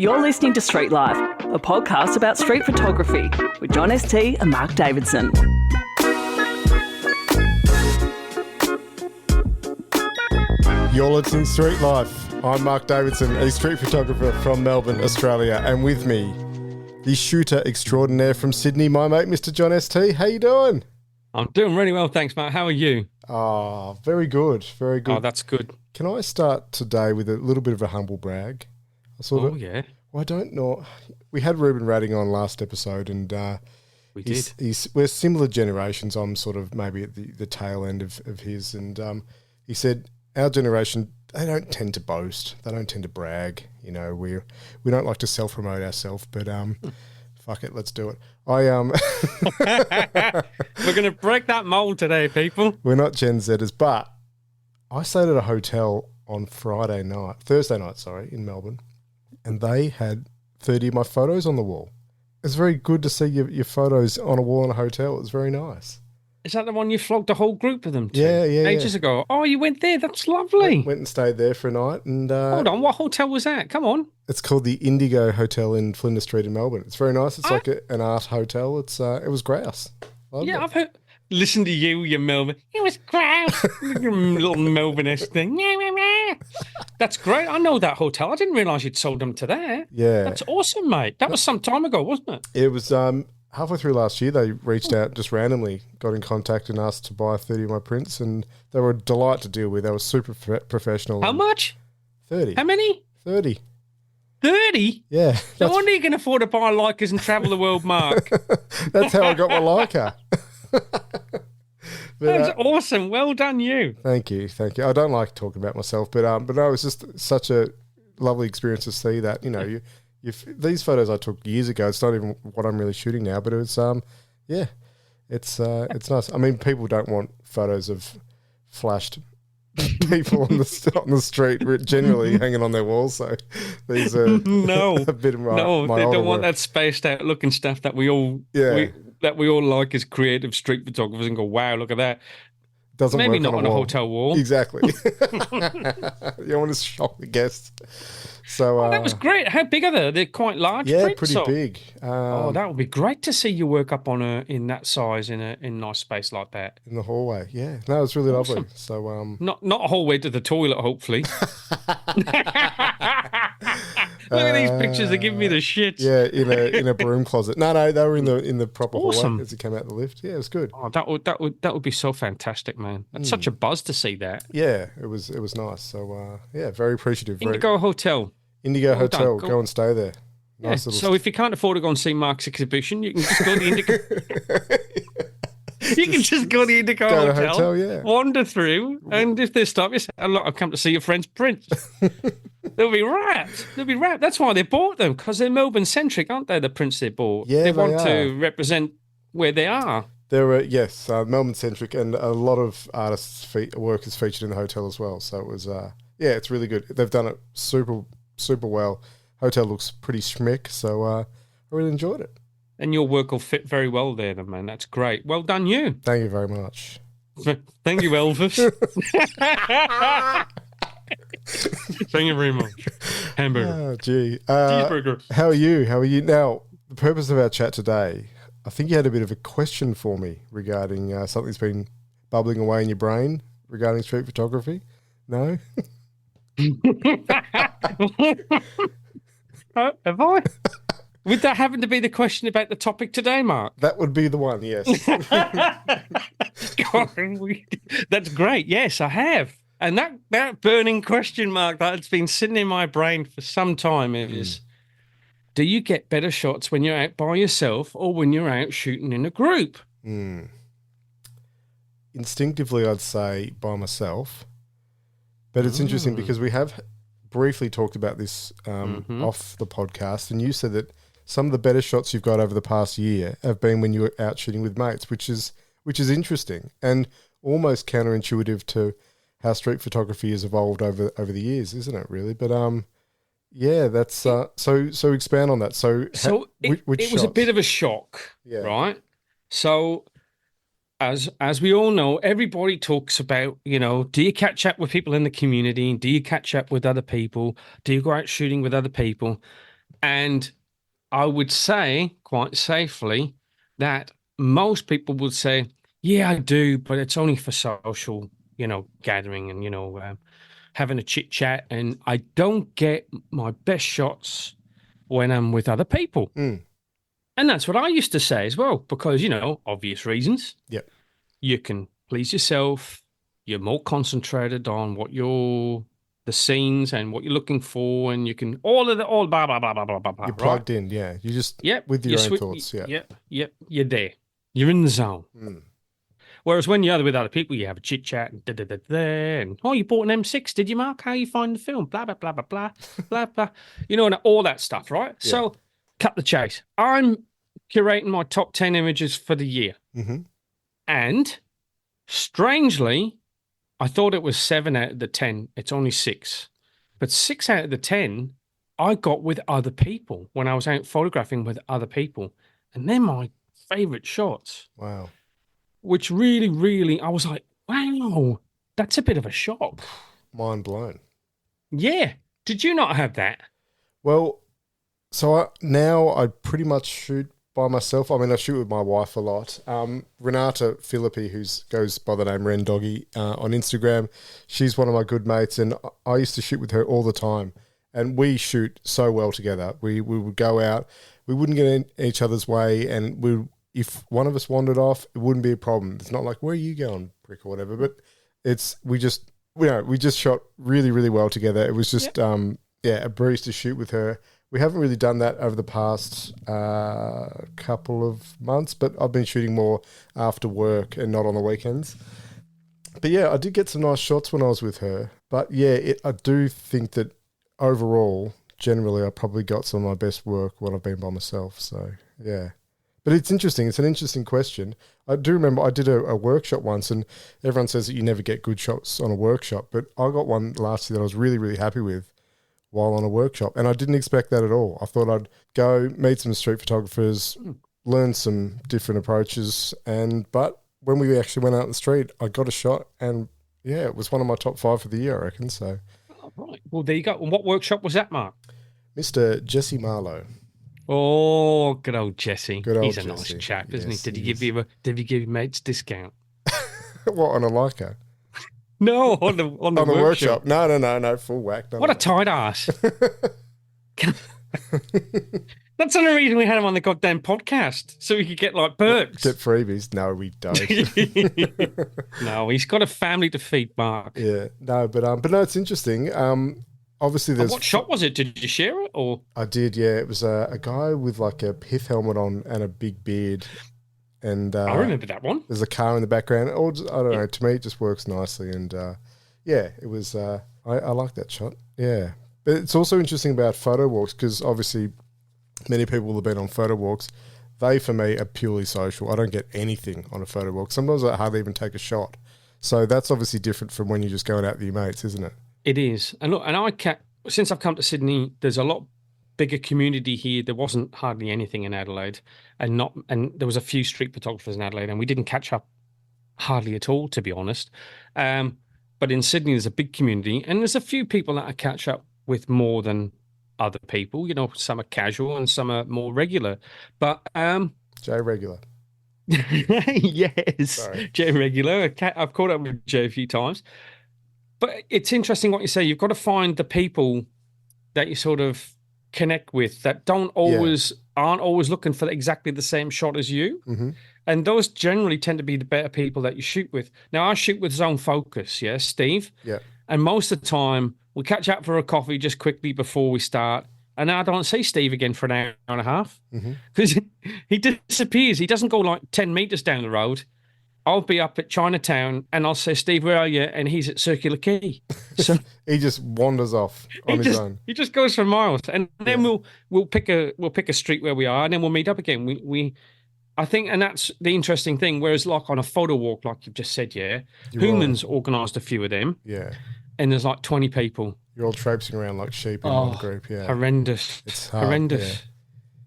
You're listening to Street Life, a podcast about street photography with John ST and Mark Davidson. You're listening to Street Life. I'm Mark Davidson, a street photographer from Melbourne, Australia, and with me, the shooter extraordinaire from Sydney, my mate, Mr. John ST. How you doing? I'm doing really well, thanks, Mark. How are you? Oh, very good, very good. Oh, that's good. Can I start today with a little bit of a humble brag? Yeah. Well, I don't know. We had Ruben Radding on last episode, and We did. we're similar generations. I'm sort of maybe at the tail end of his, and he said our generation, they don't tend to boast, they don't tend to brag. You know, we don't like to self promote ourselves, but fuck it, let's do it. We're going to break that mold today, people. We're not Gen Zers, but I stayed at a hotel on Thursday night, in Melbourne, and they had 30 of my photos on the wall. It's very good to see your photos on a wall in a hotel. It was very nice. Is that the one you flogged a whole group of them to? Yeah. Ages ago. Oh, you went there. That's lovely. Went and stayed there for a night. And hold on, what hotel was that? Come on. It's called the Indigo Hotel in Flinders Street in Melbourne. It's very nice. It's like an art hotel. It was grouse. I've heard. Listen to you Melbourne. It was grouse. Your little Melbourne-esque thing. That's great. I know that hotel. I didn't realise you'd sold them to there. Yeah. That's awesome, mate. That was some time ago, wasn't it? It was halfway through last year. They reached out just randomly, got in contact and asked to buy 30 of my prints, and they were a delight to deal with. They were super professional. How much? 30. How many? 30. 30? Yeah. No wonder you can afford to buy Leicas and travel the world, Mark. That's how I got my Leica. That's awesome. Well done, you. Thank you. I don't like talking about myself, but no, it was just such a lovely experience to see that. You know, these photos I took years ago. It's not even what I'm really shooting now, but it's it's nice. I mean, people don't want photos of flashed people on the street generally hanging on their walls. So these are a bit of my they don't want work. that spaced out looking stuff that we all like as creative street photographers and go, wow, look at that. Doesn't maybe work not on a wall. hotel wall. Exactly. You don't want to shock the guests. So that was great. How big are they? They're quite large. Yeah, prints, pretty big. That would be great to see you work up on in that size in a nice space like that in the hallway. Yeah, no, it's really lovely. So not a whole way to the toilet, hopefully. Look at these pictures; they're giving me the shits. Yeah, in a broom closet. No, they were in the proper hallway as you came out the lift. Yeah, it was good. Oh, that would be so fantastic, man. That's such a buzz to see that. Yeah, it was nice. So very appreciative. Indigo Hotel. Indigo Hotel. Go and stay there. Nice little. So if you can't afford to go and see Mark's exhibition, you can just go to the Indigo. You can just go to the Indigo Hotel, wander through, and if they stop you, say, "Look, I've come to see your friend's prints." They'll be wrapped. That's why they bought them, because they're Melbourne-centric, aren't they, the prints they bought? Yeah, they want to represent where they are. They're, Melbourne-centric, and a lot of artists' work is featured in the hotel as well. So it was, it's really good. They've done it super, super well. Hotel looks pretty schmick, so I really enjoyed it. And your work will fit very well there, then, man. That's great. Well done, you. Thank you very much. Thank you, Elvis. Thank you very much. Hamburger. Oh, gee. Cheeseburger. How are you? Now, the purpose of our chat today, I think you had a bit of a question for me regarding something that's been bubbling away in your brain regarding street photography. No? Have I? Would that happen to be the question about the topic today, Mark? That would be the one, yes. That's great. Yes, I have. And that burning question mark that's been sitting in my brain for some time is, do you get better shots when you're out by yourself or when you're out shooting in a group? Instinctively, I'd say by myself. But it's interesting because we have briefly talked about this off the podcast, and you said that some of the better shots you've got over the past year have been when you were out shooting with mates, which is interesting and almost counterintuitive to how street photography has evolved over the years, isn't it? Really, but that's so expand on that. Which it was a bit of a shock, right? So as we all know, everybody talks about, do you catch up with people in the community? Do you catch up with other people? Do you go out shooting with other people? And I would say quite safely that most people would say, yeah, I do, but it's only for social, gathering and, having a chit chat. And I don't get my best shots when I'm with other people. Mm. And that's what I used to say as well, because, obvious reasons. Yep. You can please yourself. You're more concentrated on the scenes and what you're looking for, and you can all blah blah blah blah blah blah. You're plugged in, yeah. You just with your own thoughts, yeah. Yep. You're there. You're in the zone. Mm. Whereas when you're with other people, you have a chit chat and and you bought an M6, did you, Mark? How you find the film? Blah blah blah blah blah blah blah. And all that stuff, right? Yeah. So, cut the chase. I'm curating my top 10 images for the year, and strangely, I thought it was 7 out of the 10. It's only 6. But 6 out of the 10, I got with other people when I was out photographing with other people. And they're my favorite shots. Wow. Which really, really, I was like, wow, that's a bit of a shock. Mind blown. Yeah. Did you not have that? Well, so now I pretty much shoot by myself. I mean, I shoot with my wife a lot. Renata Philippi, who goes by the name Ren Doggy on Instagram, she's one of my good mates, and I used to shoot with her all the time. And we shoot so well together. We would go out, we wouldn't get in each other's way, and if one of us wandered off, it wouldn't be a problem. It's not like, where are you going, prick, or whatever. But we just shot really, really well together. It was just a breeze to shoot with her. We haven't really done that over the past couple of months, but I've been shooting more after work and not on the weekends. But yeah, I did get some nice shots when I was with her. But yeah, I do think that overall, generally, I probably got some of my best work when I've been by myself. So yeah. But it's interesting. It's an interesting question. I do remember I did a workshop once, and everyone says that you never get good shots on a workshop. But I got one last year that I was really, really happy with while on a workshop. And I didn't expect that at all. I thought I'd go meet some street photographers, learn some different approaches. But when we actually went out in the street, I got a shot, and yeah, it was one of my top 5 for the year, I reckon. So, oh, right. Well, there you go. And what workshop was that, Mark? Mr. Jesse Marlowe. Oh, good old Jesse. He's a Jesse. Nice chap, isn't he? Did he give you a mate's discount? What, on a Leica? No, on the workshop. No, full whack. What a tight ass. That's the only reason we had him on the goddamn podcast, so we could get like perks. Get freebies. No, we don't. No, he's got a family to feed, Mark. Yeah, no, but no, it's interesting. Obviously, there's... What shot was it? Did you share it? Or I did, yeah. It was a guy with like a pith helmet on and a big beard. And I remember that one. There's a car in the background. Or just, I don't know. To me, it just works nicely. And yeah, it was. I like that shot. Yeah, but it's also interesting about photo walks because obviously many people will have been on photo walks. They, for me, are purely social. I don't get anything on a photo walk. Sometimes I hardly even take a shot. So that's obviously different from when you're just going out with your mates, isn't it? It is. And look, since I've come to Sydney, there's a lot bigger community here. There wasn't hardly anything in Adelaide, and there was a few street photographers in Adelaide, and we didn't catch up hardly at all, to be honest. But in Sydney, there's a big community, and there's a few people that I catch up with more than other people. Some are casual and some are more regular. But Jay Regular. Yes, Sorry. Jay Regular. I've caught up with Jay a few times. But it's interesting what you say. You've got to find the people that you sort of connect with that aren't always looking for exactly the same shot as you. Mm-hmm. And those generally tend to be the better people that you shoot with. Now, I shoot with Zone Focus, yeah, Steve? Yeah. And most of the time, we catch up for a coffee just quickly before we start. And I don't see Steve again for an hour and a half because he disappears. He doesn't go like 10 meters down the road. I'll be up at Chinatown and I'll say, Steve, where are you? And he's at Circular Quay. So he just wanders off on his own. He just goes for miles. And then we'll pick a street where we are and then we'll meet up again. I think, and that's the interesting thing. Whereas like on a photo walk, like you've just said, Human's organised a few of them. Yeah. And there's like 20 people. You're all traipsing around like sheep in one group. Yeah. Horrendous. It's hard, horrendous. Yeah.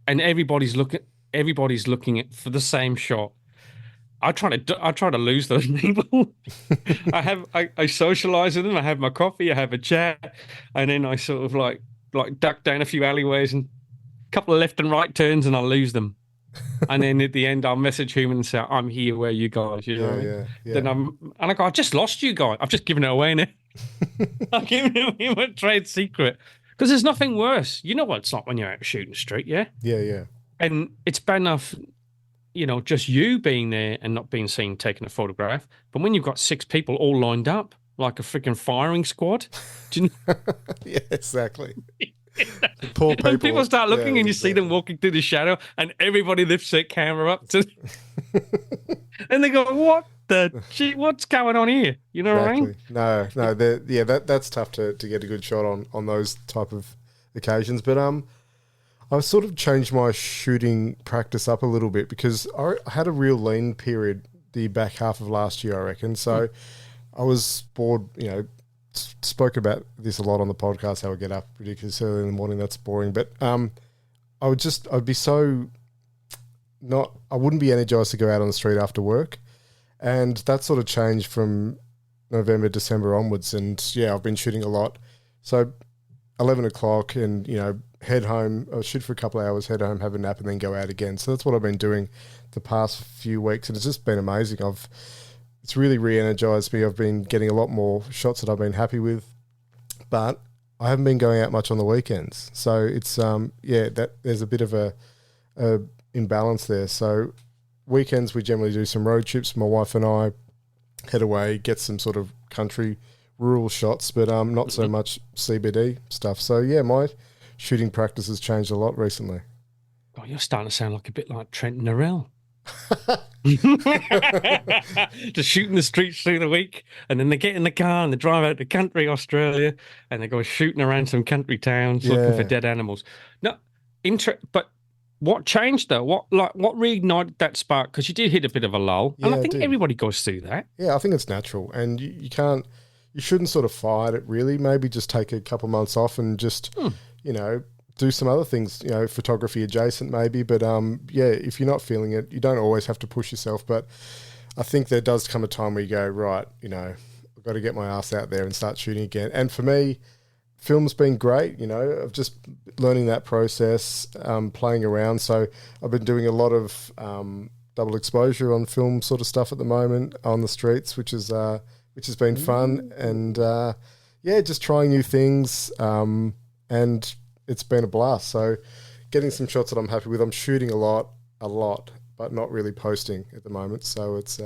And everybody's looking at for the same shot. I try to lose those people. I socialize with them. I have my coffee. I have a chat, and then I sort of like duck down a few alleyways and couple of left and right turns and I'll lose them. And then at the end, I'll message him and say, I'm here, where are you guys? You know what I mean? Then and I go, I just lost you guys. I've just given it away now. I've given him a trade secret. Because there's nothing worse. You know what it's like when you're out shooting street, yeah? Yeah. And it's bad enough, just you being there and not being seen taking a photograph. But when you've got 6 people all lined up, like a freaking firing squad. Do you know? Yeah, exactly. Poor people. And people start looking and you see them walking through the shadow and everybody lifts their camera up to and they go, what's going on here? You know what I mean? No, that's tough to get a good shot on those type of occasions. But I've sort of changed my shooting practice up a little bit because I had a real lean period the back half of last year, I reckon. So I was bored, spoke about this a lot on the podcast, how I get up ridiculously early in the morning. That's boring. But I wouldn't be energized to go out on the street after work. And that sort of changed from November, December onwards. And I've been shooting a lot. So 11 o'clock and, head home, I'll shoot for a couple of hours, head home, have a nap and then go out again. So that's what I've been doing the past few weeks. And it's just been amazing. It's really re-energized me. I've been getting a lot more shots that I've been happy with, but I haven't been going out much on the weekends. So it's, there's a bit of a imbalance there. So weekends, we generally do some road trips. My wife and I head away, get some sort of country rural shots, but not so much CBD stuff. So my shooting practice has changed a lot recently. Oh, you're starting to sound like a bit like Trent Narell. Just shooting the streets through the week, and then they get in the car and they drive out to country Australia and they go shooting around some country towns looking for dead animals. No, but what changed though? What reignited that spark? Because you did hit a bit of a lull, and I think everybody goes through that. Yeah, I think it's natural, and you shouldn't sort of fight it really. Maybe just take a couple months off and just do some other things, photography adjacent maybe. But if you're not feeling it, you don't always have to push yourself. But I think there does come a time where you go, right, I've got to get my ass out there and start shooting again. And for me, film's been great. I've just learning that process, playing around. So I've been doing a lot of double exposure on film sort of stuff at the moment on the streets, which has been fun. And just trying new things. And it's been a blast. So getting some shots that I'm happy with. I'm shooting a lot, but not really posting at the moment. So it's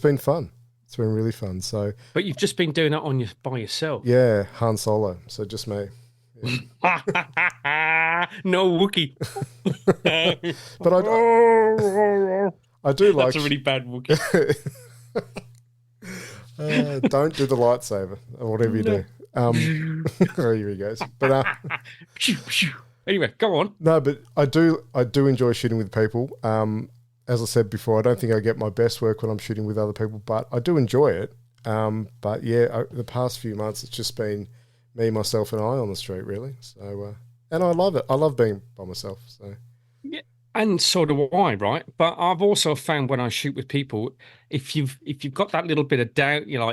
been fun. It's been really fun. So, but you've just been doing it by yourself. Yeah, Han Solo. So just me. Yeah. No Wookiee. But I do like. That's a really bad Wookiee. Don't do the lightsaber or whatever you do. Oh, here he goes. But anyway, go on. No, but I do enjoy shooting with people. As I said before, I don't think I get my best work when I'm shooting with other people, but I do enjoy it. But the past few months, it's just been me, myself, and I on the street, really. So, and I love it. I love being by myself. So. Yeah. And so do I, right? But I've also found when I shoot with people, if you've got that little bit of doubt, you go,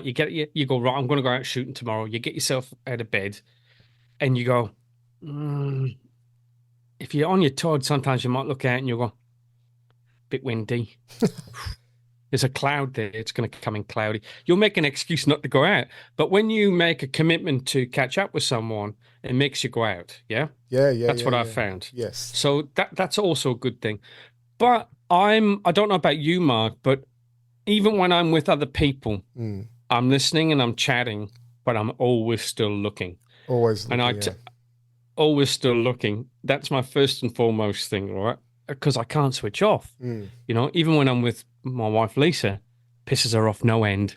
right, I'm going to go out shooting tomorrow. You get yourself out of bed, and you go, if you're on your toes, sometimes you might look out and you go, bit windy. There's a cloud there. It's going to come in cloudy. You'll make an excuse not to go out. But when you make a commitment to catch up with someone, it makes you go out. Yeah? Yeah. That's what I've found. Yes. So that's also a good thing. But I don't know about you, Mark, but even when I'm with other people, I'm listening and I'm chatting, but I'm always still looking. Always looking, always still looking. That's my first and foremost thing, right? Because I can't switch off. Even when I'm with my wife, Lisa, pisses her off no end.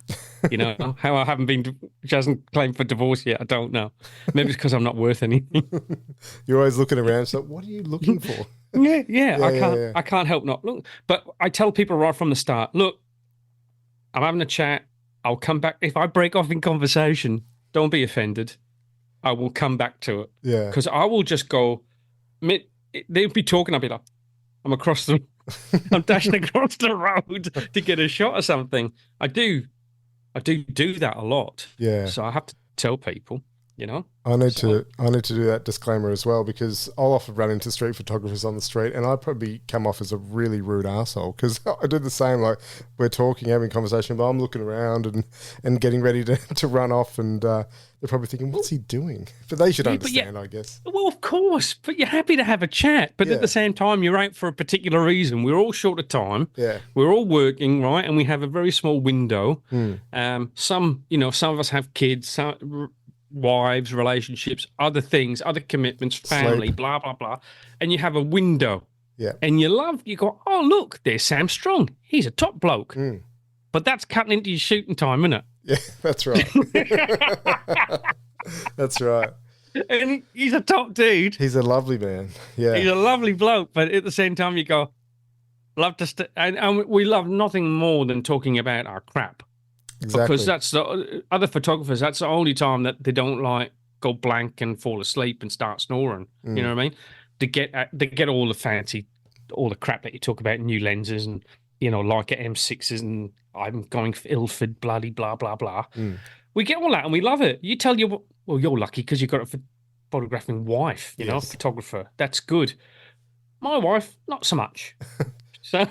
How I haven't been, she hasn't claimed for divorce yet, I don't know. Maybe it's because I'm not worth anything. You're always looking around, so what are you looking for? I can't help not look. But I tell people right from the start, look, I'm having a chat. I'll come back. If I break off in conversation, don't be offended. I will come back to it. Yeah. Because I will just go, they'll be talking, I'll be like, I'm dashing across the road to get a shot or something. I do that a lot. Yeah. So I have to tell people, you know. I need to do that disclaimer as well, because I'll often run into street photographers on the street, and I probably come off as a really rude asshole, because I do the same. Like, we're talking, having a conversation, but I'm looking around and getting ready to run off, and they're probably thinking, "What's he doing?" But they should understand, I guess. Well, of course, but you're happy to have a chat. But at the same time, you're out for a particular reason. We're all short of time. Yeah, we're all working, right, and we have a very small window. Some of us have kids. Some, wives, relationships, other things, other commitments, family, Sleep. blah, blah, blah. And you have a window. Yeah. And you go, oh, look, there's Sam Strong. He's a top bloke. But that's cutting into your shooting time, isn't it? Yeah, that's right. That's right. And he's a top dude. He's a lovely man. Yeah. He's a lovely bloke. But at the same time, you go, love to, and we love nothing more than talking about our crap. Exactly. Because that's the other photographers, that's the only time that they don't like go blank and fall asleep and start snoring. You know what I mean? To get all the crap that you talk about, new lenses and, Leica M6s, and I'm going for Ilford, bloody blah, blah, blah. We get all that and we love it. You tell you, well, you're lucky because you've got a photographing wife, a photographer. That's good. My wife, not so much. So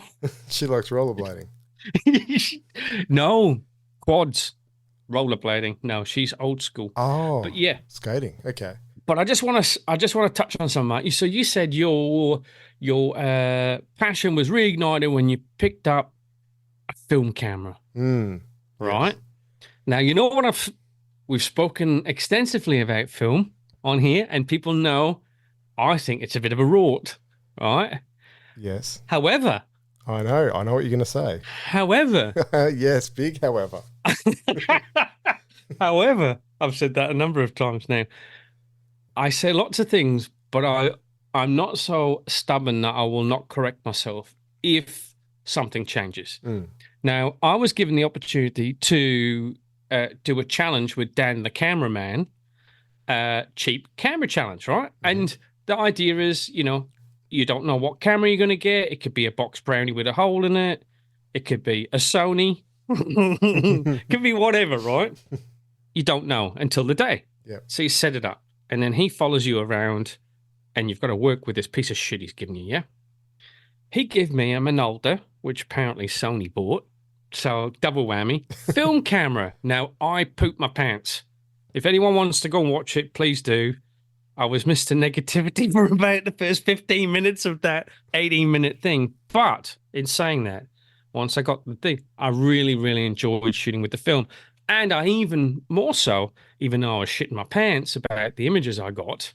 she likes rollerblading. No. Quads, rollerblading. No, she's old school. Oh, but yeah, skating. Okay. But I just want to touch on something. So you said your passion was reignited when you picked up a film camera, right? Yes. Now you know what we've spoken extensively about film on here, and people know I think it's a bit of a rort, right? Yes. However. I know what you're going to say. However. Yes, big however. However, I've said that a number of times now. I say lots of things, but I'm not so stubborn that I will not correct myself if something changes. Now, I was given the opportunity to do a challenge with Dan, the cameraman, cheap camera challenge, right? And the idea is, you don't know what camera you're going to get. It could be a box brownie with a hole in it. It could be a Sony. It could be whatever, right? You don't know until the day. Yeah. So you set it up, and then he follows you around, and you've got to work with this piece of shit he's giving you, yeah? He gave me a Minolta, which apparently Sony bought. So double whammy. Film camera. Now, I pooped my pants. If anyone wants to go and watch it, please do. I was Mr. Negativity for about the first 15 minutes of that 18-minute thing. But in saying that, once I got the thing, I really, really enjoyed shooting with the film. And I even more so, even though I was shitting my pants about the images I got,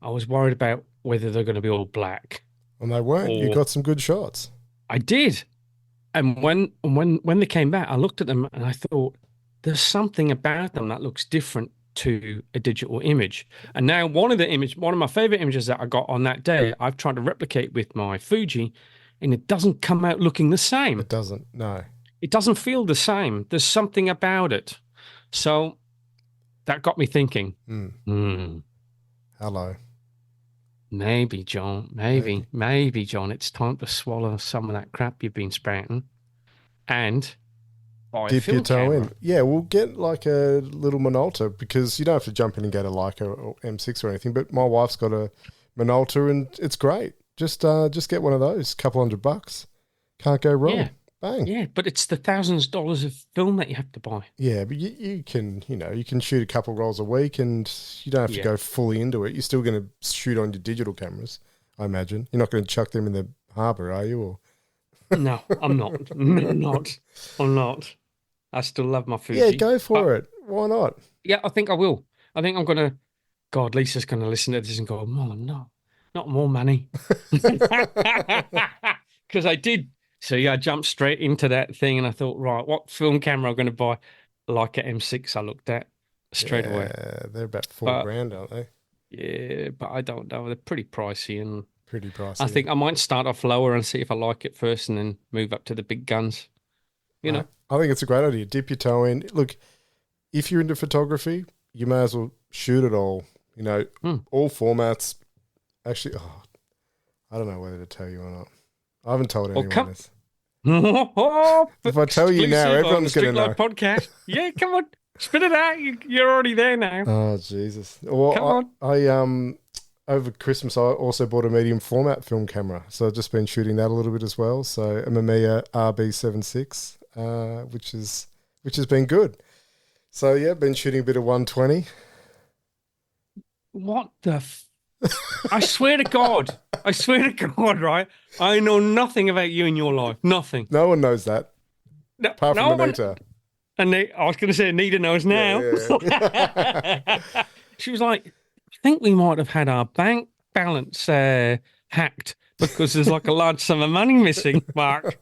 I was worried about whether they're going to be all black. And they weren't. You got some good shots. I did. And when they came back, I looked at them and I thought, there's something about them that looks different to a digital image. And now one of my favorite images that I got on that day, I've tried to replicate with my Fuji, and it doesn't come out looking the same. It doesn't, no. It doesn't feel the same. There's something about it. So that got me thinking. Hello. Maybe, John, maybe, John, it's time to swallow some of that crap you've been spouting and dip your toe in. Yeah, we'll get like a little Minolta, because you don't have to jump in and get a Leica or M6 or anything, but my wife's got a Minolta and it's great. Just get one of those, couple $100. Can't go wrong. Yeah. Bang. Yeah, but it's the thousands of dollars of film that you have to buy. Yeah, but you can shoot a couple rolls a week and you don't have to go fully into it. You're still going to shoot on your digital cameras, I imagine. You're not going to chuck them in the harbour, are you? Or No, I'm not. I'm not. I still love my Fuji. Yeah, go for it. Why not? Yeah, I think I will. I think I'm going to... God, Lisa's going to listen to this and go, Mom, no, not more money. Because I did. So yeah, I jumped straight into that thing and I thought, right, what film camera am I going to buy? Leica M6 I looked at straight away. Yeah, they're about $4,000, aren't they? Yeah, but I don't know. They're pretty pricey. And pretty pricey. I think I might start off lower and see if I like it first and then move up to the big guns. You know? I think it's a great idea. Dip your toe in. Look, if you're into photography, you may as well shoot it all. All formats. Actually, I don't know whether to tell you or not. I haven't told anyone this. If I tell you now, everyone's going to know. Podcast. Yeah, come on. Spit it out. You're already there now. Oh, Jesus. Come Well, on. I over Christmas, I also bought a medium format film camera. So I've just been shooting that a little bit as well. So a Mamiya RB76, which has been good. So yeah, been shooting a bit of 120. What the? I swear to God. I swear to God, right? I know nothing about you in your life. Nothing. No one knows that No, apart no from one. Anita. And I was going to say Anita knows now. Yeah. She was like, I think we might have had our bank balance hacked because there's like a large sum of money missing, Mark,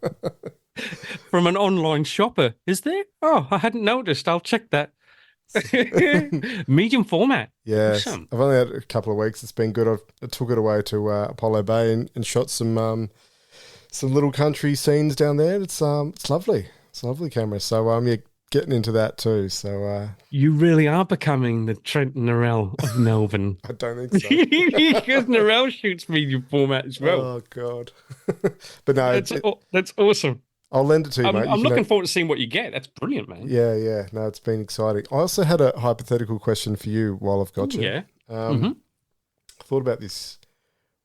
from an online shopper. Is there? Oh, I hadn't noticed. I'll check that. Medium format. Yes, Awesome. I've only had a couple of weeks. It's been good. I took it away to Apollo Bay and shot some little country scenes down there. It's lovely. It's a lovely camera. So yeah, getting into that too. So You really are becoming the Trent Narell of Melbourne. I don't think so. Because Narell shoots medium format as well. Oh God! But no, That's awesome. I'll lend it to you, mate. I'm looking forward to seeing what you get. That's brilliant, man. Yeah. No, it's been exciting. I also had a hypothetical question for you while I've got you. Yeah. I thought about this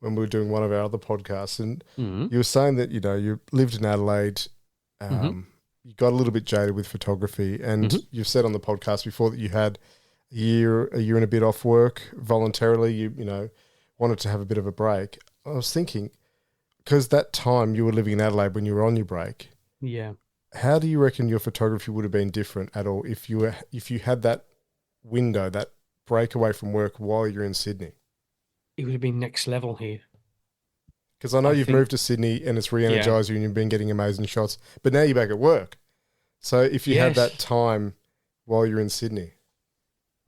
when we were doing one of our other podcasts, and Mm-hmm. you were saying that you lived in Adelaide. You got a little bit jaded with photography, and you've said on the podcast before that you had a year and a bit off work voluntarily. You wanted to have a bit of a break. I was thinking, because that time you were living in Adelaide when you were on your break. Yeah. How do you reckon your photography would have been different at all if you had that window, that break away from work while you're in Sydney? It would have been next level here. Because I know you've think- moved to Sydney and it's re-energized you and you've been getting amazing shots, but now you're back at work. So if you had Yes. that time while you're in Sydney.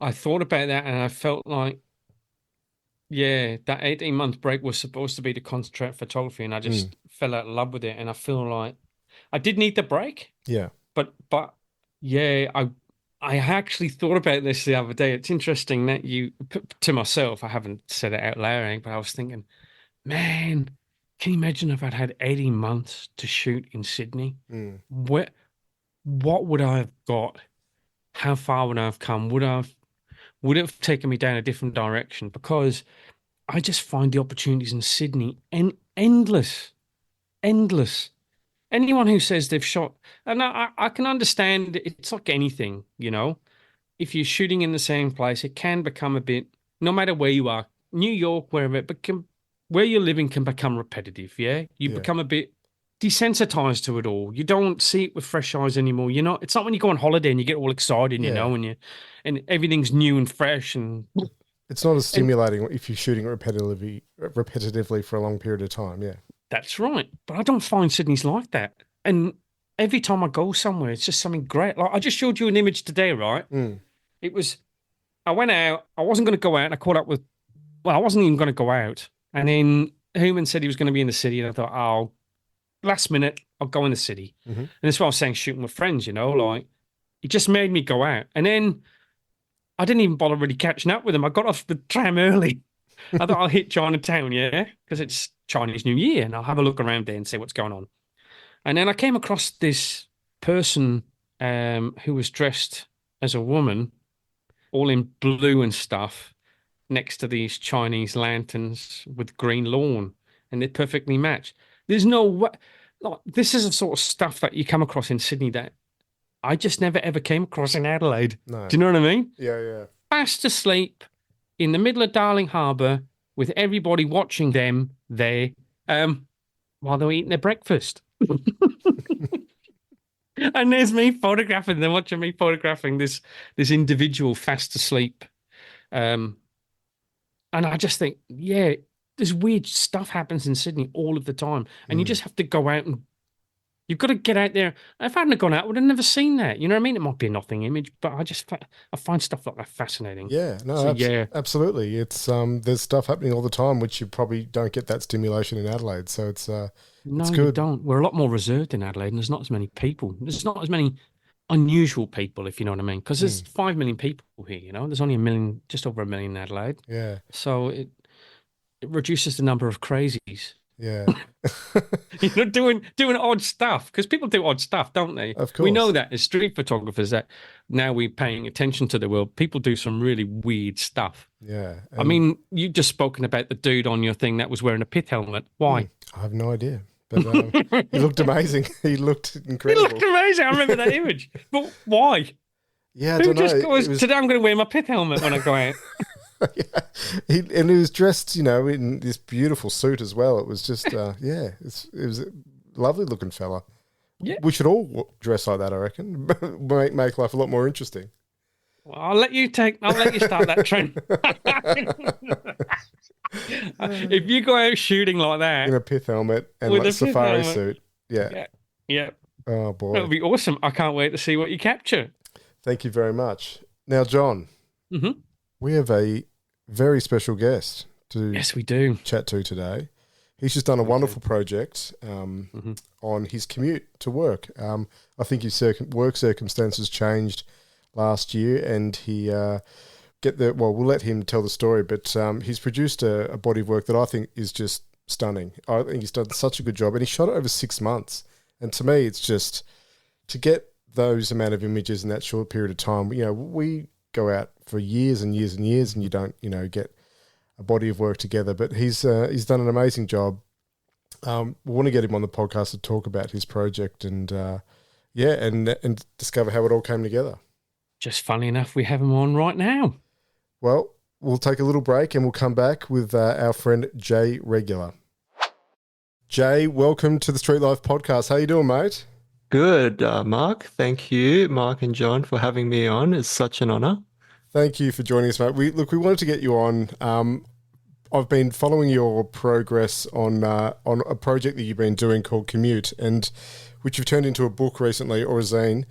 I thought about that and I felt like, yeah, that 18-month break was supposed to be to concentrate on photography, and I just fell out of love with it. And I feel like I did need the break, Yeah. but yeah, I actually thought about this the other day. It's interesting that to myself, I haven't said it out loud, but I was thinking, man, can you imagine if I'd had 18 months to shoot in Sydney? What would I have got? How far would I have come? Would it have taken me down a different direction? Because I just find the opportunities in Sydney endless. Anyone who says they've shot, and I can understand, it's like anything, if you're shooting in the same place, it can become a bit, no matter where you are, New York, wherever, where you're living can become repetitive, yeah? You become a bit desensitized to it all. You don't see it with fresh eyes anymore. It's not when you go on holiday and you get all excited, and everything's new and fresh, and it's not as stimulating if you're shooting repetitively for a long period of time. Yeah. That's right. But I don't find Sydney's like that. And every time I go somewhere, it's just something great. Like I just showed you an image today, right? It was, I went out, I wasn't going to go out, and I caught up with, I wasn't even going to go out. And then Human said he was going to be in the city, and I thought, last minute, I'll go in the city. And that's what I was saying, shooting with friends, like, it just made me go out. And then I didn't even bother really catching up with him. I got off the tram early. I thought I'll hit Chinatown, because it's Chinese New Year, and I'll have a look around there and see what's going on. And then I came across this person who was dressed as a woman, all in blue and stuff, next to these Chinese lanterns with green lawn, and they perfectly match. There's no way. Like, this is the sort of stuff that you come across in Sydney that I just never ever came across in Adelaide. No. Do you know what I mean? Yeah. Fast asleep in the middle of Darling Harbour with everybody watching them there while they were eating their breakfast. And there's me photographing them, watching me photographing this individual fast asleep. And I just think, this weird stuff happens in Sydney all of the time. And you just have to go out and you've got to get out there. If I hadn't gone out, I would have never seen that. You know what I mean? It might be a nothing image, but I find stuff like that fascinating. Yeah, no, absolutely. It's there's stuff happening all the time, which you probably don't get that stimulation in Adelaide. So it's No, it's you good. don't. We're a lot more reserved in Adelaide, and there's not as many people. There's not as many unusual people, if you know what I mean. Because there's 5 million people here. There's only 1 million, just over 1 million in Adelaide. Yeah. So it reduces the number of crazies. Yeah. Doing odd stuff because people do odd stuff, don't they? Of We know course. that as street photographers that now we're paying attention to the world. People do some really weird stuff. Yeah. I And mean, you just spoken about the dude on your thing that was wearing a pit helmet. Why? I have no idea. But he He looked amazing. He looked looked incredible. amazing. I remember that image. But why? Yeah, I Who don't know. just It goes, was today I'm going to wear my pit helmet when I go out? yeah. And he was dressed, in this beautiful suit as well. It was just it was a lovely looking fella. Yeah. We should all dress like that, I reckon. Make life a lot more interesting. Well, I'll let you start that trend. If you go out shooting like In that a pith helmet and with like a pit safari helmet, suit. Yeah. yeah, yeah, Oh that would boy. be awesome. I can't wait to see what you capture. Thank you very much. Now, John, Hmm. we have a very special guest to Yes, we do. chat to today. He's just done a wonderful project on his commute to work. I think his work circumstances changed last year, and he we'll let him tell the story, but he's produced a body of work that I think is just stunning. I think he's done such a good job, and he shot it over 6 months. And to me, it's just to get those amount of images in that short period of time. We go out for years and years and years, and you don't, get a body of work together. But he's done an amazing job. We want to get him on the podcast to talk about his project and and discover how it all came together. Just funny enough, we have him on right now. Well, we'll take a little break and we'll come back with our friend Jay Regular. Jay, welcome to the Street Life Podcast. How you doing, mate? Good, Mark. Thank you, Mark and John, for having me on. It's such an honor. Thank you for joining us, mate. We wanted to get you on. I've been following your progress on a project that you've been doing called Commute, and which you've turned into a book recently or a zine.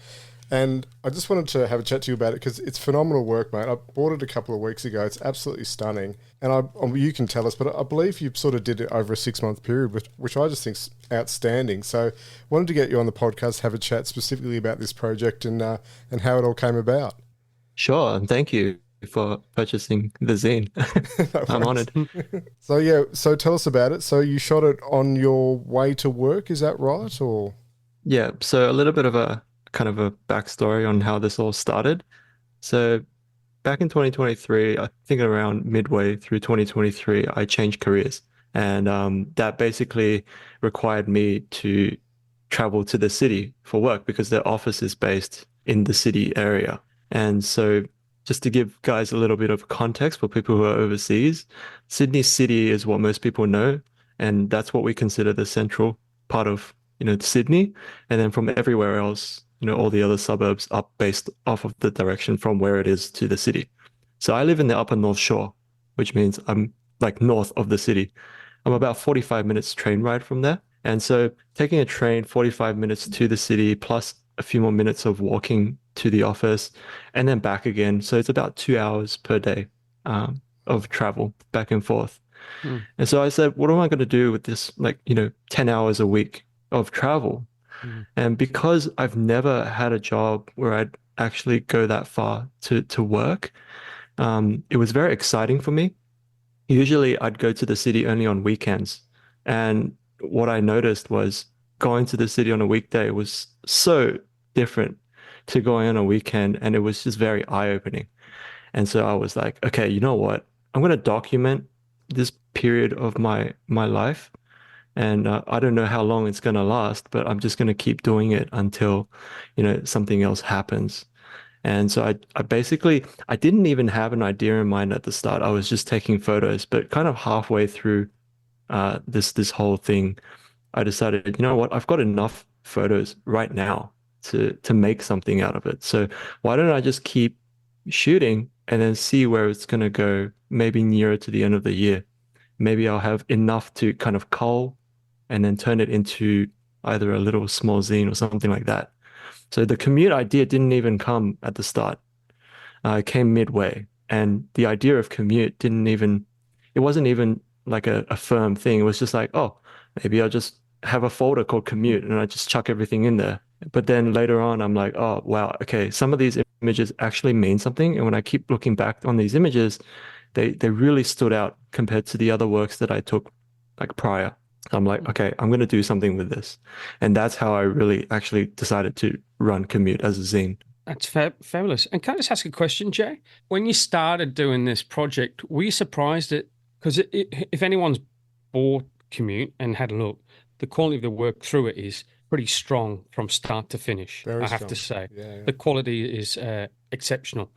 And I just wanted to have a chat to you about it because it's phenomenal work, mate. I bought it a couple of weeks ago. It's absolutely stunning. And you can tell us, but I believe you sort of did it over a 6-month period, which I just think's outstanding. So wanted to get you on the podcast, have a chat specifically about this project and how it all came about. Sure, and thank you for purchasing the zine. No I'm worries. honored. So tell us about it. So you shot it on your way to work, is that right? Or Yeah, so a little bit of a kind of a backstory on how this all started. So back in 2023, I think around midway through 2023, I changed careers. And that basically required me to travel to the city for work because their office is based in the city area. And so just to give guys a little bit of context for people who are overseas, Sydney City is what most people know, and that's what we consider the central part of, Sydney. And then from everywhere else, all the other suburbs are based off of the direction from where it is to the city. So I live in the upper North Shore, which means I'm like north of the city. I'm about 45 minutes train ride from there. And so taking a train 45 minutes to the city plus a few more minutes of walking to the office and then back again. So it's about 2 hours per day of travel back and forth. And so I said, what am I going to do with this, 10 hours a week of travel? And because I've never had a job where I'd actually go that far to work, it was very exciting for me. Usually I'd go to the city only on weekends. And what I noticed was going to the city on a weekday was so different to going on a weekend. And it was just very eye-opening. And so I was like, okay, you know what? I'm going to document this period of my life. And I don't know how long it's going to last, but I'm just going to keep doing it until, something else happens. And so I didn't even have an idea in mind at the start. I was just taking photos, but kind of halfway through this whole thing, I decided, you know what, I've got enough photos right now to make something out of it. So why don't I just keep shooting and then see where it's going to go, maybe nearer to the end of the year. Maybe I'll have enough to kind of cull and then turn it into either a little small zine or something like that. So the commute idea didn't even come at the start. It came midway. And the idea of commute it wasn't even like a firm thing. It was just like, oh, maybe I'll just have a folder called commute and I just chuck everything in there. But then later on, I'm like, oh, wow, okay, some of these images actually mean something. And when I keep looking back on these images, they really stood out compared to the other works that I took like prior I'm like, okay, I'm going to do something with this. And that's how I really actually decided to run Commute as a zine. That's fabulous. And can I just ask a question, Jay? When you started doing this project, were you surprised at, because if anyone's bought Commute and had a look, the quality of the work through it is pretty strong from start to finish, Very I have to strong. say. Yeah, The quality is exceptional.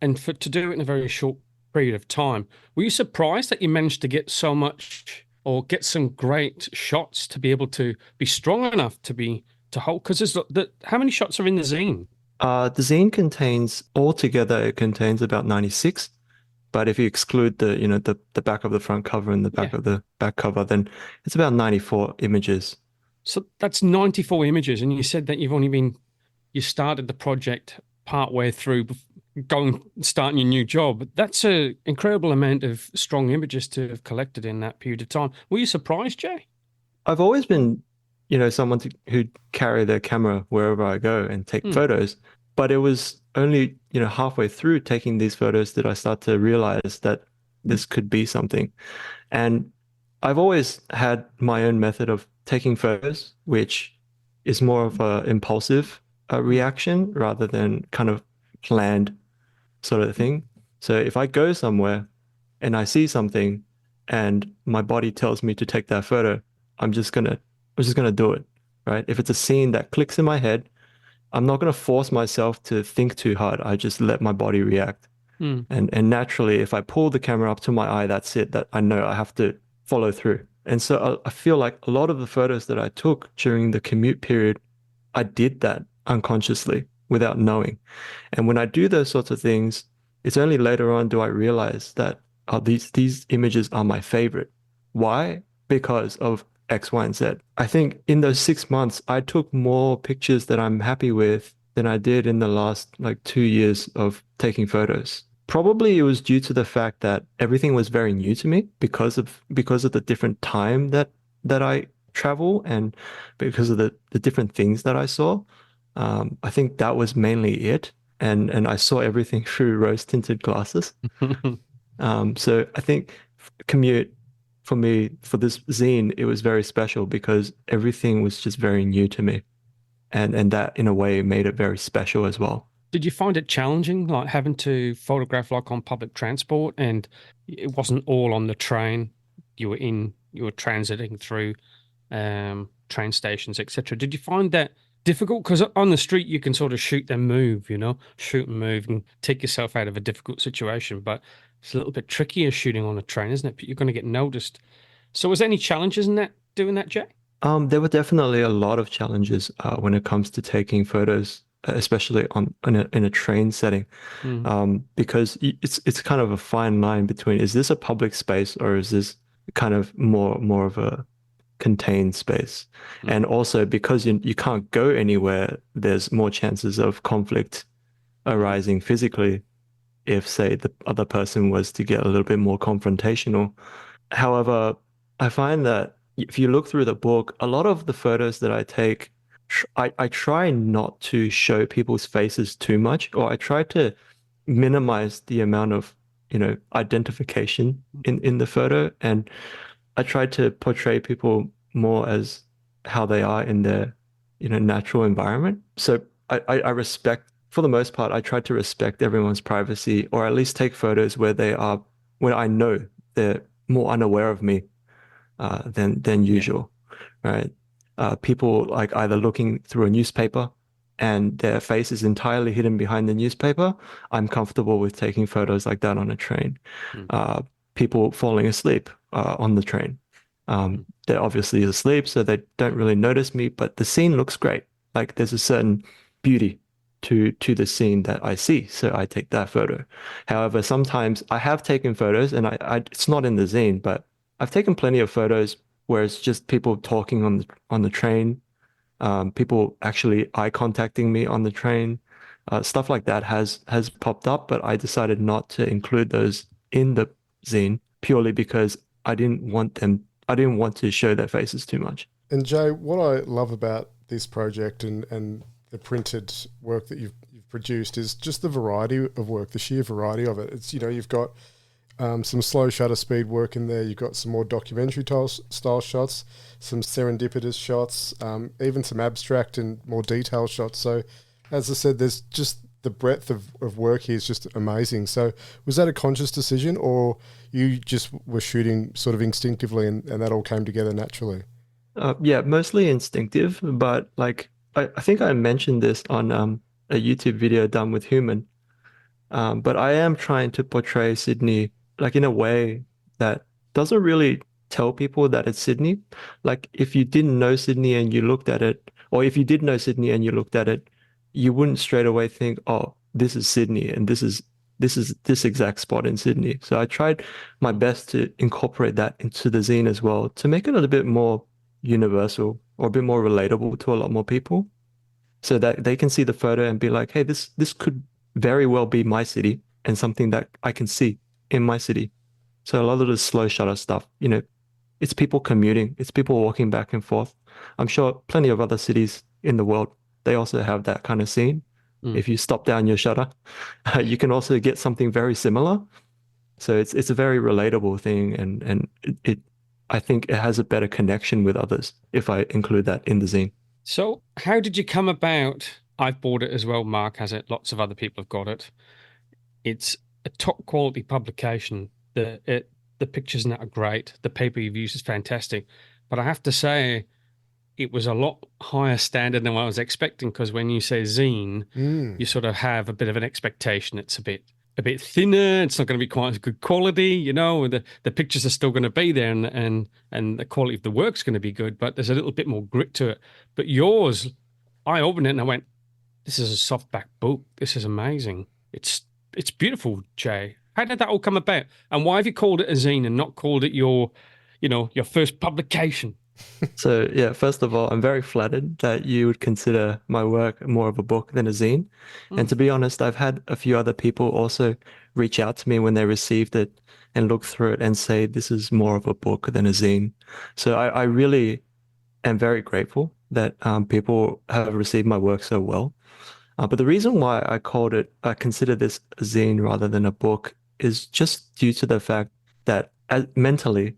And to do it in a very short period of time, were you surprised that you managed to get so much or get some great shots to be able to be strong enough to hold? Because how many shots are in the zine? The zine contains altogether, it contains about 96. But if you exclude the back of the front cover and the back Yeah. of the back cover, then it's about 94 images. So that's 94 images. And you said that you started the project part way through starting your new job. That's an incredible amount of strong images to have collected in that period of time. Were you surprised, Jay? I've always been, someone who'd carry their camera wherever I go and take Hmm. photos. But it was only, halfway through taking these photos that I start to realize that this could be something. And I've always had my own method of taking photos, which is more of a impulsive reaction rather than kind of planned sort of thing. So if I go somewhere and I see something and my body tells me to take that photo, I'm just gonna do it, right? If it's a scene that clicks in my head, I'm not gonna force myself to think too hard. I just let my body react. Hmm. And naturally, if I pull the camera up to my eye, that's it, that I know I have to follow through. And so I feel like a lot of the photos that I took during the commute period, I did that unconsciously without knowing. And when I do those sorts of things, it's only later on do I realize that these images are my favorite. Why? Because of X, Y, and Z. I think in those 6 months, I took more pictures that I'm happy with than I did in the last like 2 years of taking photos. Probably it was due to the fact that everything was very new to me because of the different time that I travel and because of the different things that I saw. I think that was mainly it. And I saw everything through rose-tinted glasses. So I think Commute for me, for this zine, it was very special because everything was just very new to me. And that in a way made it very special as well. Did you find it challenging, like having to photograph like on public transport and it wasn't all on the train? You were transiting through train stations, etc. Did you find that difficult? Because on the street you can sort of shoot and move, shoot and move and take yourself out of a difficult situation. But it's a little bit trickier shooting on a train, isn't it? But you're going to get noticed. So was there any challenges in that doing that, Jay? There were definitely a lot of challenges when it comes to taking photos, especially in a train setting, Mm. because it's kind of a fine line between is this a public space or is this kind of more of a contained space? Mm. And also because you can't go anywhere, there's more chances of conflict arising physically if, say, the other person was to get a little bit more confrontational. However, I find that if you look through the book, a lot of the photos that I take, I try not to show people's faces too much, or I try to minimize the amount of, identification in the photo. And I try to portray people more as how they are in their, natural environment. So I respect, for the most part, I try to respect everyone's privacy, or at least take photos where I know they're more unaware of me than Yeah. usual, right? People like either looking through a newspaper and their face is entirely hidden behind the newspaper. I'm comfortable with taking photos like that on a train. Mm. People falling asleep on the train. Mm. They're obviously asleep, so they don't really notice me, but the scene looks great. Like there's a certain beauty to the scene that I see, so I take that photo. However, sometimes I have taken photos, and it's not in the zine, but I've taken plenty of photos where it's just people talking on the train, people actually eye contacting me on the train, stuff like that has popped up, but I decided not to include those in the zine purely because I didn't want to show their faces too much. And Jay, what I love about this project and the printed work that you've produced is just the variety of work, the sheer variety of it. It's, you've got some slow shutter speed work in there. You've got some more documentary style shots, some serendipitous shots, even some abstract and more detailed shots. So, as I said, there's just the breadth of work here is just amazing. So, was that a conscious decision, or you just were shooting sort of instinctively and that all came together naturally? Yeah, mostly instinctive, but like I think I mentioned this on a YouTube video done with Human. But I am trying to portray Sydney like in a way that doesn't really tell people that it's Sydney. Like if you didn't know Sydney and you looked at it, or if you did know Sydney and you looked at it, you wouldn't straight away think, oh, this is Sydney and this exact spot in Sydney. So I tried my best to incorporate that into the zine as well to make it a little bit more universal or a bit more relatable to a lot more people so that they can see the photo and be like, hey, this could very well be my city and something that I can see in my city. So a lot of the slow shutter stuff, it's people commuting, it's people walking back and forth. I'm sure plenty of other cities in the world, they also have that kind of scene. If you stop down your shutter, you can also get something very similar. So it's a very relatable thing, and I think it has a better connection with others if I include that in the zine. So how did you come about? I've bought it as well. Mark has it. Lots of other people have got it. It's a top quality publication. The pictures in that are great. The paper you've used is fantastic. But I have to say, it was a lot higher standard than what I was expecting, because when you say zine, you sort of have a bit of an expectation. It's a bit thinner. It's not going to be quite as good quality, the pictures are still going to be there and the quality of the work's going to be good, but there's a little bit more grit to it. But yours, I opened it and I went, this is a softback book. This is amazing. It's beautiful, Jay. How did that all come about? And why have you called it a zine and not called it your first publication? So yeah, first of all, I'm very flattered that you would consider my work more of a book than a zine. And to be honest, I've had a few other people also reach out to me when they received it and look through it and say this is more of a book than a zine. So I really am very grateful that people have received my work so well. But the reason why I consider this a zine rather than a book is just due to the fact that mentally,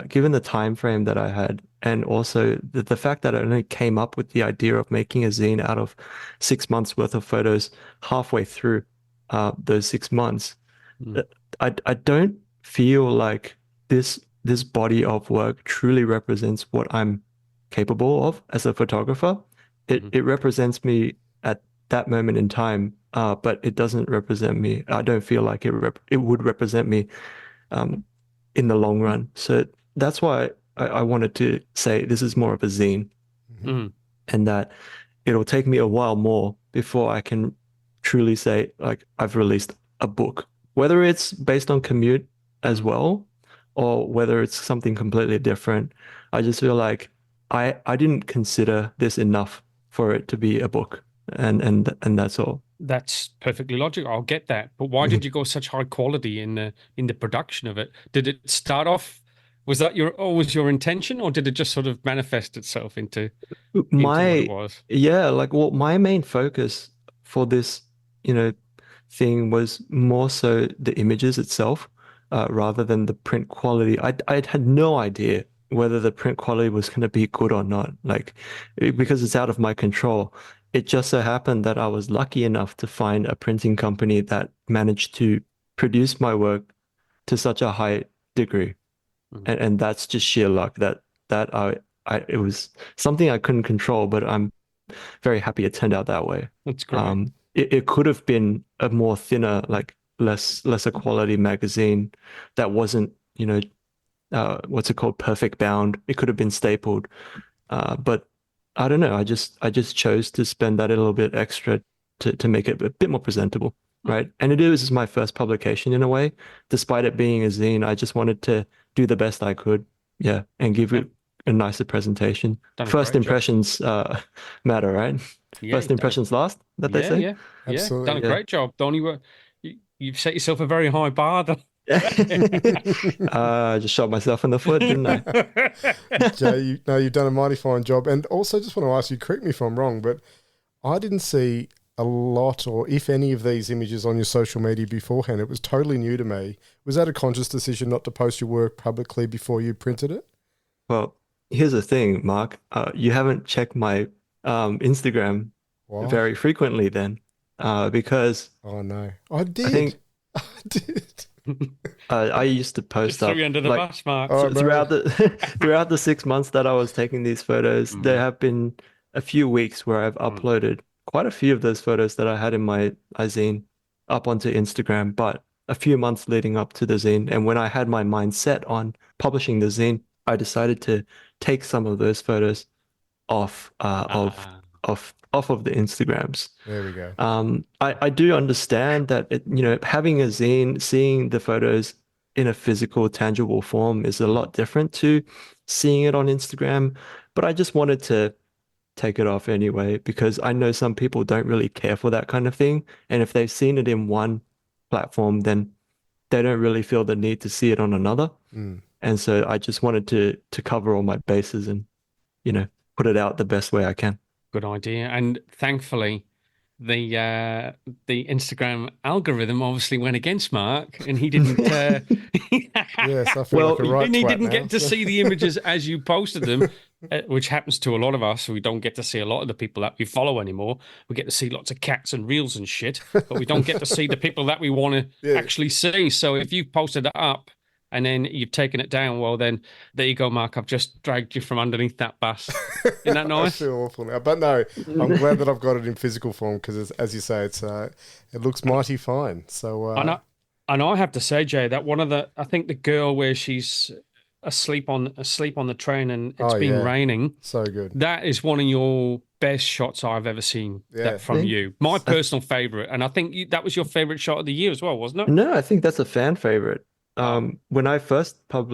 given the time frame that I had, and also the fact that I only came up with the idea of making a zine out of 6 months worth of photos halfway through those 6 months, I don't feel like this body of work truly represents what I'm capable of as a photographer. It represents me at that moment in time, but it doesn't represent me. I don't feel like it would represent me in the long run. So that's why I wanted to say this is more of a zine, and that it'll take me a while more before I can truly say like I've released a book, whether it's based on Commute as well, or whether it's something completely different. I just feel like I didn't consider this enough for it to be a book, and that's all. That's perfectly logical. I'll get that. But why did you go such high quality in the production of it? Did it start off? Was that always your intention, or did it just sort of manifest itself into what it was? Yeah, like my main focus for this, thing was more so the images itself, rather than the print quality. I had no idea whether the print quality was going to be good or not, because it's out of my control. It just so happened that I was lucky enough to find a printing company that managed to produce my work to such a high degree. And that's just sheer luck that it was something I couldn't control, but I'm very happy it turned out that way. That's great. It could have been a more thinner, like lesser quality magazine that wasn't, what's it called, perfect bound. It could have been stapled, but I don't know. I just chose to spend that a little bit extra to make it a bit more presentable, right? And it is my first publication in a way. Despite it being a zine, I just wanted to do the best I could, and give it a nicer presentation. First impressions matter, right? Yeah, First impressions last, that they say? Yeah, Absolutely. done a great job, Donnie. You've set yourself a very high bar. I just shot myself in the foot, didn't I? Jay, you've done a mighty fine job. And also just want to ask you, correct me if I'm wrong, but I didn't see a lot, or if any of these images on your social media beforehand. It was totally new to me. Was that a conscious decision not to post your work publicly before you printed it? Well, here's the thing, Mark. You haven't checked my Instagram Why? very frequently then, because Oh no, I I did. think I did. I used to Just post threw up you under the like bus, Mark. Oh no. throughout the throughout the 6 months that I was taking these photos, there Mm, have been a few weeks where I've mm. uploaded quite a few of those photos that I had in my zine up onto Instagram, but a few months leading up to the zine. And when I had my mind set on publishing the zine, I decided to take some of those photos off Ah, off of the Instagrams. There we go. I do understand that having a zine, seeing the photos in a physical, tangible form is a lot different to seeing it on Instagram. But I just wanted to take it off anyway because I know some people don't really care for that kind of thing. And if they've seen it in one platform, then they don't really feel the need to see it on another. Mm. And so I just wanted to cover all my bases and, you know, put it out the best way I can. good idea. And thankfully, the Instagram algorithm obviously went against Mark, and he didn't. Yes, I feel Well, like a right And he twat didn't now. get to see the images as you posted them, which happens to a lot of us. We don't get to see a lot of the people that we follow anymore. We get to see lots of cats and reels and shit, but we don't get to see the people that we want to Yeah. actually see. So if you've posted it up and then you've taken it down, well, then there you go, Mark. I've just dragged you from underneath that bus. Isn't that I nice? feel awful now, but no, I'm glad that I've got it in physical form because, as you say, it looks mighty fine. So And I have to say, Jay, that I think the girl where she's asleep on the train and it's oh been yeah, raining, so good. that is one of your best shots I've ever seen Yeah. from you. My personal favorite, and I think that was your favorite shot of the year as well, wasn't it? No, I think that's a fan favorite. Oh, When I first put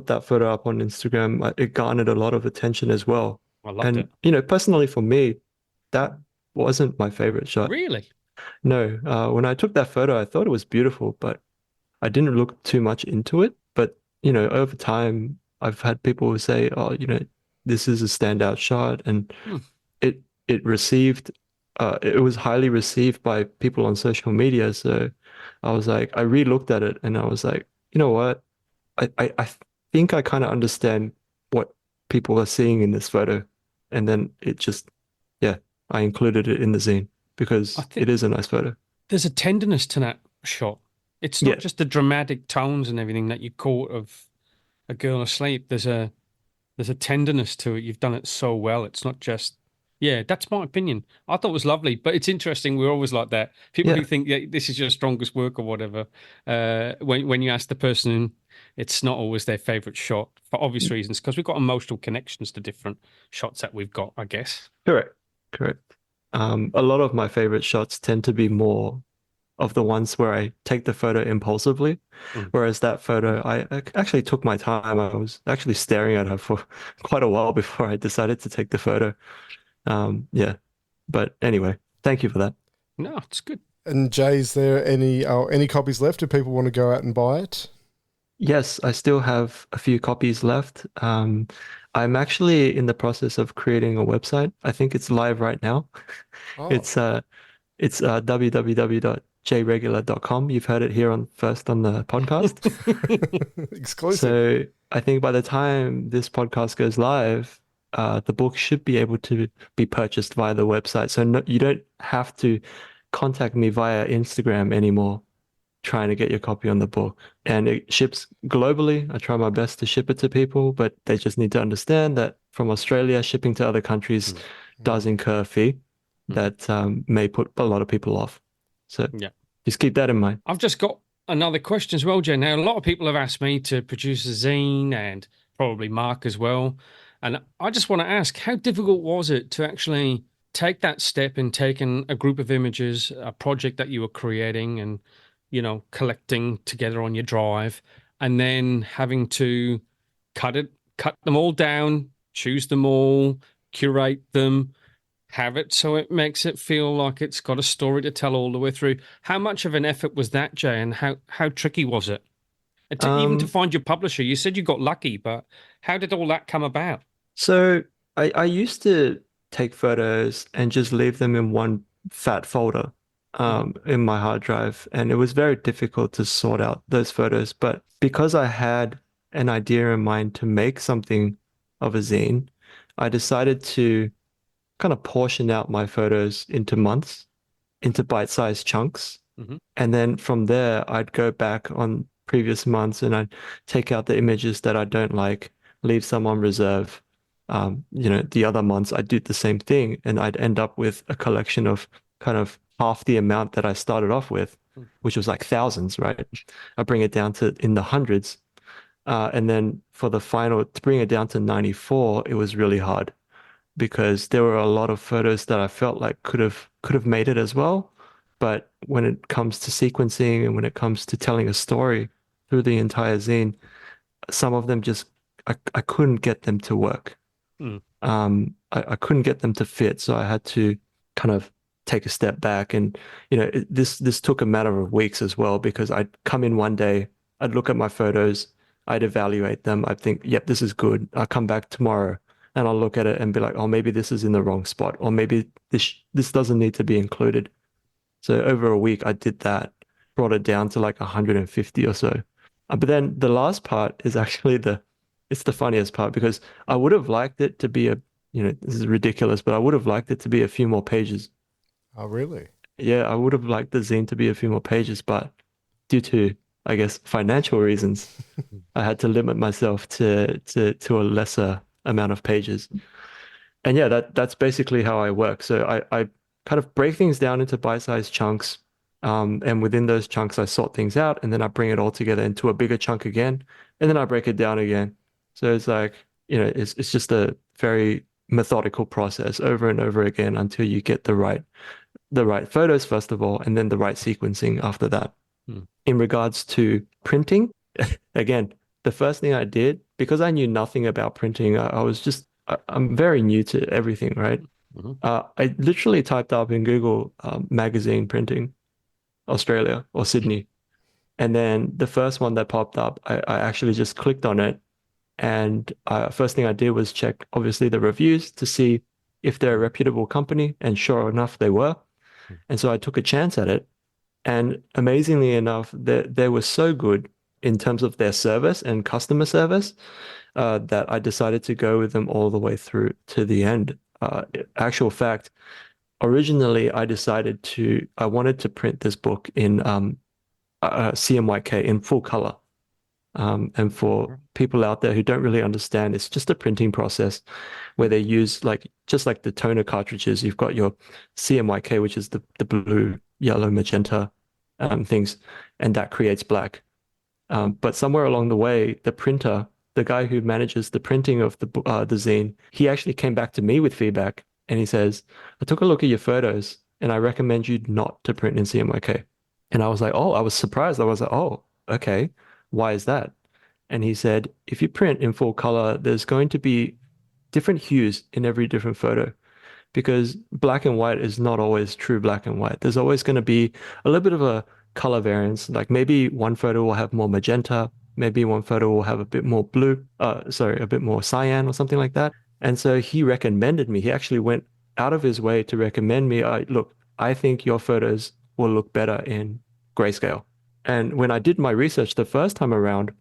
that photo up on Instagram, it garnered a lot of attention as well. I loved And, it. personally for me, that wasn't my favorite shot. Really? No, when I took that photo, I thought it was beautiful, but I didn't look too much into it. But, over time, I've had people who say, oh, this is a standout shot. And Hmm. it received, it was highly received by people on social media. So I was like, I re-looked at it and I was like, you know what? I think I kind of understand what people are seeing in this photo. And then yeah, I included it in the zine because I think it is a nice photo. there's a tenderness to that shot. It's not Yeah, just the dramatic tones and everything that you caught of a girl asleep. There's a tenderness to it. You've done it so well. It's not just, yeah, that's my opinion. I thought it was lovely, but it's interesting. We're always like that. People yeah, who think, yeah, this is your strongest work or whatever. When you ask the person, it's not always their favorite shot for obvious reasons, because we've got emotional connections to different shots that we've got, I guess. correct, correct. A lot of my favorite shots tend to be more of the ones where I take the photo impulsively, Mm. whereas that photo, I actually took my time. I was actually staring at her for quite a while before I decided to take the photo. Yeah, but anyway, thank you for that. No, it's good. And Jay, is there any copies left? Do people want to go out and buy it? Yes, I still have a few copies left. I'm actually in the process of creating a website. I think it's live right now. Oh, It's www.jregular.com. You've heard it here first on the podcast. exclusive. So I think by the time this podcast goes live, the book should be able to be purchased via the website. So no, you don't have to contact me via Instagram anymore trying to get your copy on the book. And it ships globally. I try my best to ship it to people, but they just need to understand that from Australia, shipping to other countries does incur a fee that may put a lot of people off. So Yeah. just keep that in mind. I've just got another question as well, Jen. Now, a lot of people have asked me to produce a zine, and probably Mark as well. And I just want to ask, how difficult was it to actually take that step in taking a group of images, a project that you were creating and, collecting together on your drive, and then having to cut them all down, choose them all, curate them, have it so it makes it feel like it's got a story to tell all the way through. How much of an effort was that, Jay, and how tricky was it? And even to find your publisher, you said you got lucky, but how did all that come about? So I used to take photos and just leave them in one fat folder in my hard drive, and it was very difficult to sort out those photos. But because I had an idea in mind to make something of a zine, I decided to kind of portion out my photos into months, into bite-sized chunks. Mm-hmm. And then from there, I'd go back on previous months and I'd take out the images that I don't like, leave some on reserve. The other months I'd do the same thing and I'd end up with a collection of kind of half the amount that I started off with, which was like thousands, right? I bring it down to in the hundreds. And then for the final, to bring it down to 94, it was really hard because there were a lot of photos that I felt like could have made it as well. But when it comes to sequencing and when it comes to telling a story through the entire zine, some of them just I couldn't get them to work. Mm. I couldn't get them to fit, so I had to kind of take a step back. And this took a matter of weeks as well because I'd come in one day, I'd look at my photos, I'd evaluate them, I'd think, yep, this is good. I'll come back tomorrow and I'll look at it and be like, oh, maybe this is in the wrong spot, or maybe this doesn't need to be included. So over a week, I did that, brought it down to like 150 or so. But then the last part is actually it's the funniest part because I would have liked it to be this is ridiculous, but I would have liked it to be a few more pages. Oh, really? Yeah, I would have liked the zine to be a few more pages, but due to, I guess, financial reasons, I had to limit myself to a lesser amount of pages. And yeah, that's basically how I work. So I kind of break things down into bite-sized chunks. And within those chunks, I sort things out and then I bring it all together into a bigger chunk again. And then I break it down again. So it's like, it's just a very methodical process over and over again until you get the right photos, first of all, and then the right sequencing after that. In regards to printing, again, the first thing I did, because I knew nothing about printing, I'm very new to everything, right? Mm-hmm. I literally typed up in Google magazine printing, Australia or Sydney. And then the first one that popped up, I actually just clicked on it. And first thing I did was check, obviously, the reviews to see if they're a reputable company. And sure enough, they were. And so I took a chance at it. And amazingly enough, they were so good in terms of their service and customer service that I decided to go with them all the way through to the end. Actual fact, originally I wanted to print this book in CMYK in full color. And for people out there who don't really understand, it's just a printing process where they use just like the toner cartridges. You've got your CMYK, which is the blue, yellow, magenta things, and that creates black. But somewhere along the way, the printer, the guy who manages the printing of the zine, he actually came back to me with feedback, and he says, "I took a look at your photos, and I recommend you not to print in CMYK." And I was like, "Oh," I was surprised. I was like, "Oh, okay. Why is that?" And he said, if you print in full color, there's going to be different hues in every different photo because black and white is not always true black and white. There's always going to be a little bit of a color variance. Like maybe one photo will have more magenta, maybe one photo will have a bit more blue, a bit more cyan or something like that. And so he recommended me. He actually went out of his way to recommend me, look, I think your photos will look better in grayscale. And when I did my research the first time around,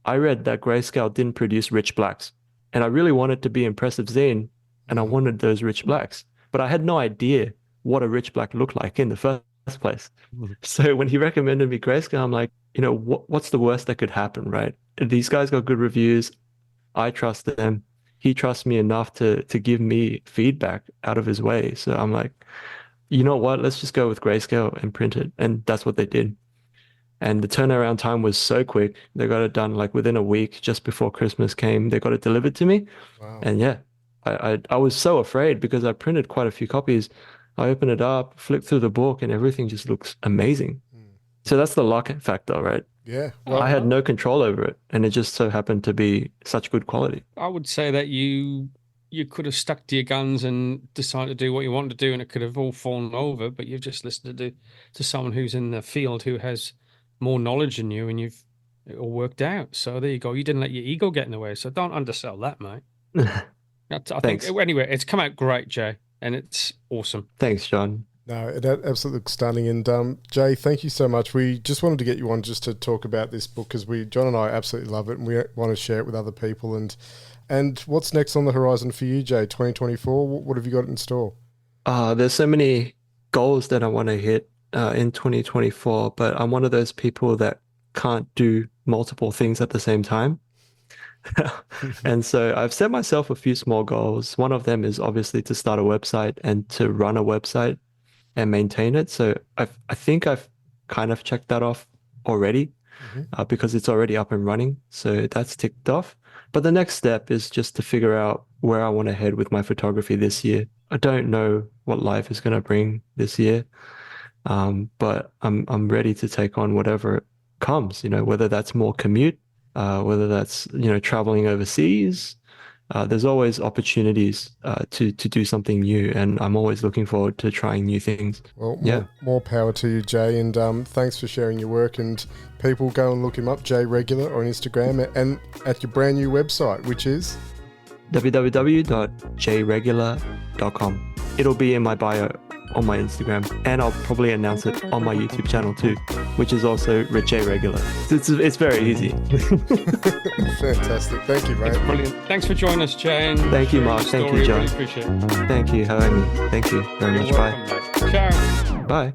I read that grayscale didn't produce rich blacks. And I really wanted to be impressive zine, and I wanted those rich blacks. But I had no idea what a rich black looked like in the first place. So when he recommended me grayscale, I'm like, what's the worst that could happen, right? These guys got good reviews. I trust them. He trusts me enough to give me feedback out of his way. So I'm like, you know what? Let's just go with grayscale and print it. And that's what they did. And the turnaround time was so quick. They got it done like within a week, just before Christmas came. They got it delivered to me. Wow. And yeah, I was so afraid because I printed quite a few copies. I opened it up, flipped through the book, and everything just looks amazing. So that's the luck factor, right? Yeah. Well, I had no control over it, and it just so happened to be such good quality. I would say that you could have stuck to your guns and decided to do what you wanted to do, and it could have all fallen over. But you've just listened to someone who's in the field who has more knowledge than you, and it all worked out. So there you go. You didn't let your ego get in the way. So don't undersell that, mate. I think Thanks. anyway, it's come out great, Jay, and it's awesome. Thanks, John. No, it absolutely looks stunning. And Jay, thank you so much. We just wanted to get you on just to talk about this book because John and I absolutely love it, and we want to share it with other people. And what's next on the horizon for you, Jay? 2024. What have you got in store? There's so many goals that I want to hit in 2024, but I'm one of those people that can't do multiple things at the same time. And so I've set myself a few small goals. One of them is obviously to start a website and to run a website and maintain it. So I think I've kind of checked that off already because it's already up and running. So that's ticked off. But the next step is just to figure out where I want to head with my photography this year. I don't know what life is going to bring this year, but I'm ready to take on whatever comes, whether that's more commute, whether that's, traveling overseas. There's always opportunities to do something new, and I'm always looking forward to trying new things. Well, more power to you, Jay, and thanks for sharing your work. And people go and look him up, Jay Regular, on Instagram, and at your brand new website, which is www.jregular.com. It'll be in my bio on my Instagram, and I'll probably announce it on my YouTube channel too, which is also J Regular. It's very easy. Fantastic. Thank you, mate. It's brilliant. Thanks for joining us, Jay. And thank you, Mark. Thank you, John. Really appreciate it. Thank you for having me. Thank you very much. Welcome, Bye. mate. Ciao. Bye.